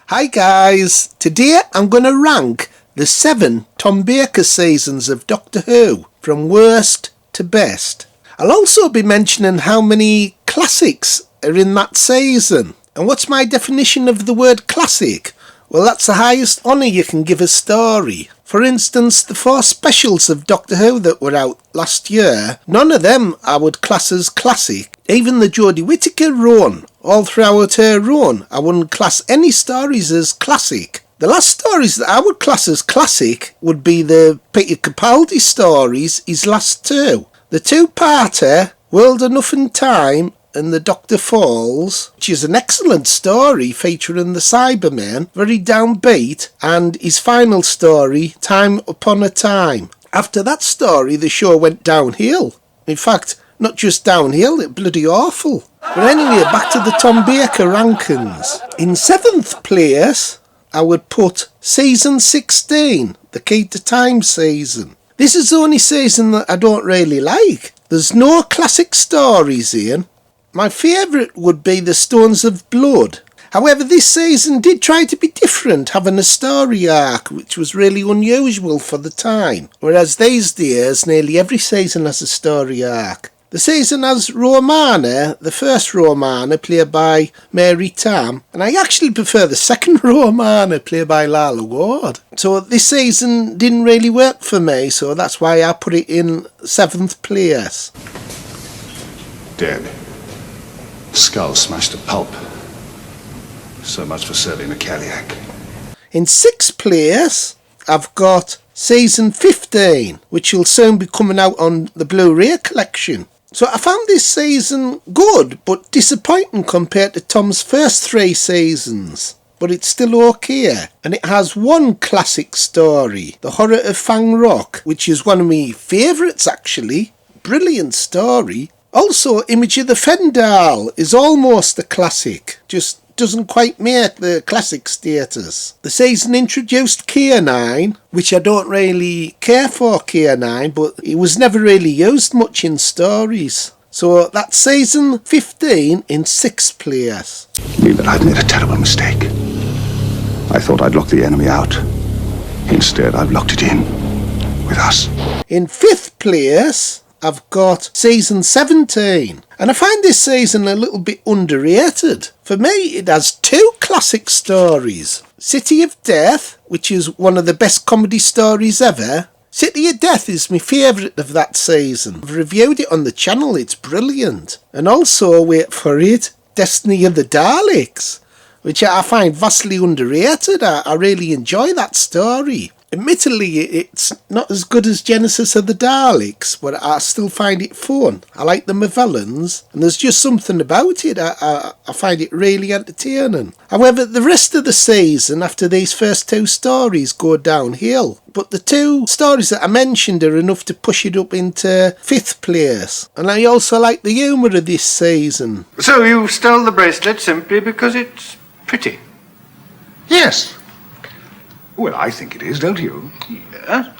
Hi guys, today I'm going to rank the 7 Tom Baker seasons of Doctor Who from worst to best. I'll also be mentioning how many classics are in that season. And what's my definition of the word classic? Well, that's the highest honour you can give a story. For instance, the 4 specials of Doctor Who that were out last year, none of them I would class as classic. Even the Jodie Whittaker run, all throughout her run, I wouldn't class any stories as classic. The last stories that I would class as classic would be the Peter Capaldi stories, his last 2. The 2-parter, World Enough in Time, and The Doctor Falls, which is an excellent story featuring the Cybermen, very downbeat, and his final story, Time Upon a Time. After that story, the show went downhill. In fact, not just downhill, it bloody awful. But anyway, back to the Tom Baker rankings. In 7th place, I would put Season 16, the Key to Time season. This is the only season that I don't really like. There's no classic stories in. My favourite would be The Stones of Blood. However, this season did try to be different, having a story arc, which was really unusual for the time. Whereas these days, nearly every season has a story arc. The season has Romana, the first Romana, played by Mary Tam, and I actually prefer the second Romana, played by Lala Ward. So this season didn't really work for me, so that's why I put it in 7th place. Dead. Skull smashed to pulp. So much for serving a Cadillac. In 6th place, I've got Season 15, which will soon be coming out on the Blu-ray collection. So I found this season good, but disappointing compared to Tom's first 3 seasons. But it's still okay. And it has one classic story, The Horror of Fang Rock, which is one of my favourites actually. Brilliant story. Also, Image of the Fendal is almost a classic, just doesn't quite make the classic status. The season introduced K9, which I don't really care for K9, but it was never really used much in stories. So that's Season 15 in 6th place. Leela, I've made a terrible mistake. I thought I'd lock the enemy out. Instead, I've locked it in. With us. In 5th place, I've got Season 17, and I find this season a little bit underrated. For me, it has 2 classic stories. City of Death, which is one of the best comedy stories ever. City of Death is my favourite of that season. I've reviewed it on the channel, it's brilliant. And also, wait for it, Destiny of the Daleks, which I find vastly underrated. I really enjoy that story. Admittedly, it's not as good as Genesis of the Daleks, but I still find it fun. I like the villains, and there's just something about it. I find it really entertaining. However, the rest of the season, after these first 2 stories, go downhill. But the 2 stories that I mentioned are enough to push it up into 5th place. And I also like the humour of this season. So you stole the bracelet simply because it's pretty? Yes. Well, I think it is, don't you? Yeah.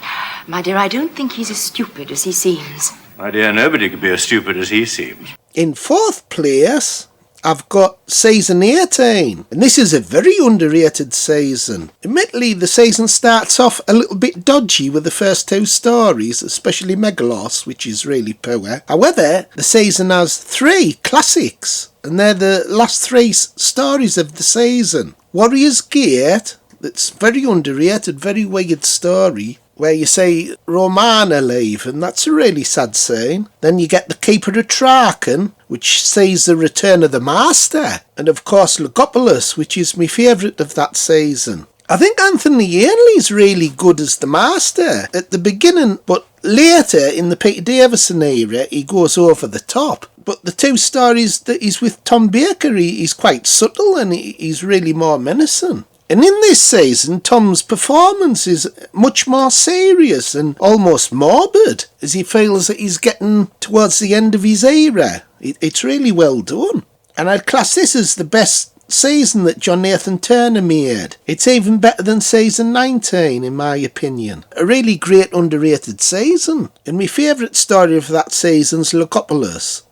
My dear, I don't think he's as stupid as he seems. My dear, nobody could be as stupid as he seems. In 4th place, I've got Season 18, and this is a very underrated season. Admittedly, the season starts off a little bit dodgy with the first 2 stories, especially Megalos, which is really poor. However, the season has 3 classics, and they're the last 3 stories of the season. Warrior's Gate, that's very underrated, very weird story, where you say Romana leave, and that's a really sad scene. Then you get The Keeper of Traken, which sees the return of the Master, and of course Logopolis, which is my favourite of that season. I think Anthony Ainley's really good as the Master at the beginning, but later in the Peter Davison era he goes over the top. But the 2 stories that he's with Tom Baker, he's quite subtle and he's really more menacing. And in this season, Tom's performance is much more serious and almost morbid, as he feels that he's getting towards the end of his era. It's really well done. And I'd class this as the best season that John Nathan Turner made. It's even better than Season 19, in my opinion. A really great underrated season. And my favourite story of that season's Logopolis.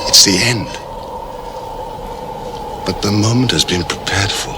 It's the end. But the moment has been prepared for.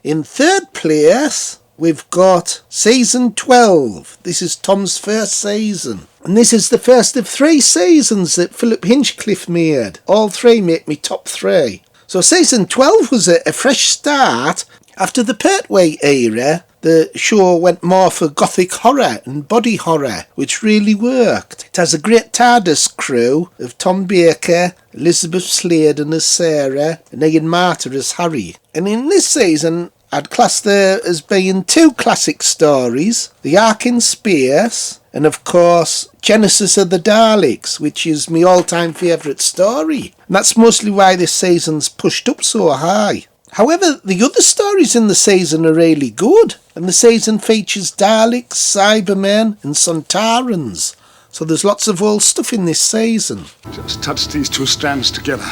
In third place, we've got season 12. This is Tom's first season. And this is the first of 3 seasons that Philip Hinchcliffe made. All 3 make me top 3. So season 12 was a fresh start. After the Pertwee era, the show went more for gothic horror and body horror, which really worked. It has a great TARDIS crew of Tom Baker, Elizabeth Sladen as Sarah, and Ian Marter as Harry. And in this season, I'd class there as being 2 classic stories, The Ark in Space, and of course Genesis of the Daleks, which is my all-time favourite story. And that's mostly why this season's pushed up so high. However, the other stories in the season are really good, and the season features Daleks, Cybermen and Sontarans, so there's lots of old stuff in this season. Just touch these 2 strands together,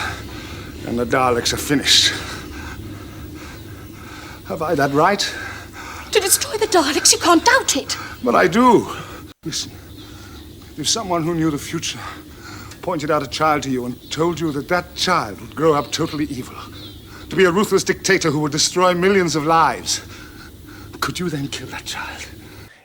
and the Daleks are finished. Have I that right? To destroy the Daleks, you can't doubt it. But I do. Listen, if someone who knew the future pointed out a child to you and told you that that child would grow up totally evil, to be a ruthless dictator who would destroy millions of lives, could you then kill that child?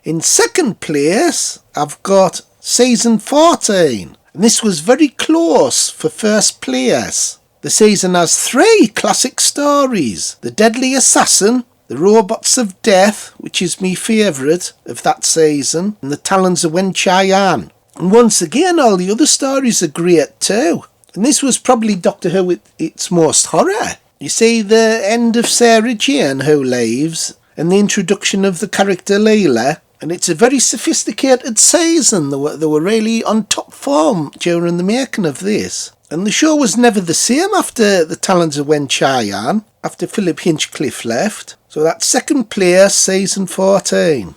In second place, I've got season 14. And this was very close for first place. The season has 3 classic stories. The Deadly Assassin, The Robots of Death, which is my favourite of that season, and The Talons of Wen-Chi-An. And once again, all the other stories are great too. And this was probably Doctor Who at its most horror. You see the end of Sarah Jane who leaves, and the introduction of the character Leela, and it's a very sophisticated season. They were really on top form during the making of this. And the show was never the same after The Talons of Wen-Chi-An, after Philip Hinchcliffe left. So that's second place, season 14.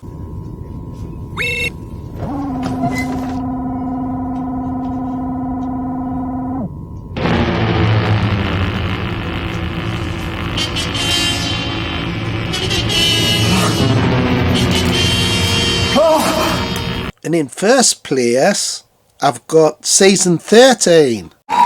And in first place, I've got season 13. I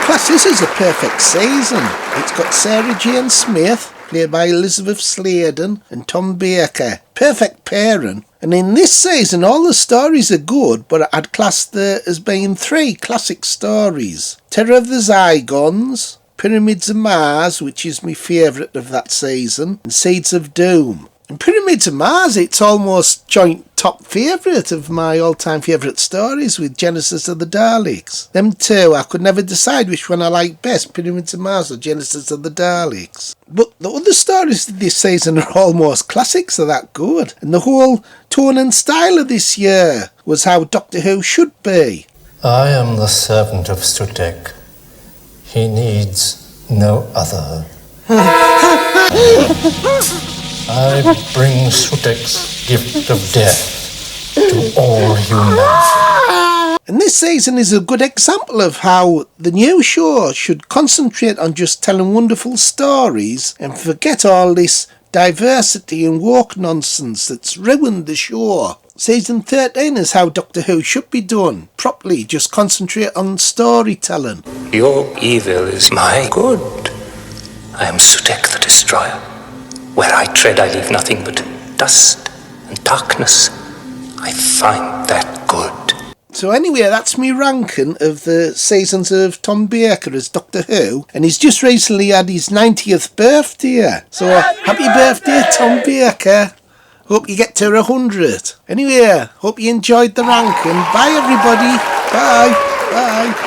class this as a perfect season. It's got Sarah Jane Smith, played by Elizabeth Sladen, and Tom Baker. Perfect pairing. And in this season, all the stories are good, but I'd class there as being 3 classic stories. Terror of the Zygons, Pyramids of Mars, which is my favourite of that season, and Seeds of Doom. And Pyramids of Mars, it's almost joint top favourite of my all-time favourite stories with Genesis of the Daleks. Them 2, I could never decide which one I like best, Pyramids of Mars or Genesis of the Daleks. But the other stories this season are almost classics, they're that good. And the whole tone and style of this year was how Doctor Who should be. I am the servant of Sutek. He needs no other. I bring Sutek's gift of death to all humanity. And this season is a good example of how the new show should concentrate on just telling wonderful stories and forget all this diversity and woke nonsense that's ruined the show. Season 13 is how Doctor Who should be done. Properly, just concentrate on storytelling. Your evil is my good. I am Sutek the Destroyer. Where I tread, I leave nothing but dust and darkness. I find that good. So anyway, that's me ranking of the seasons of Tom Baker as Doctor Who, and he's just recently had his 90th birthday. So happy birthday, Tom Baker. Hope you get to 100. Anyway, hope you enjoyed the ranking. Bye everybody. Bye. Bye.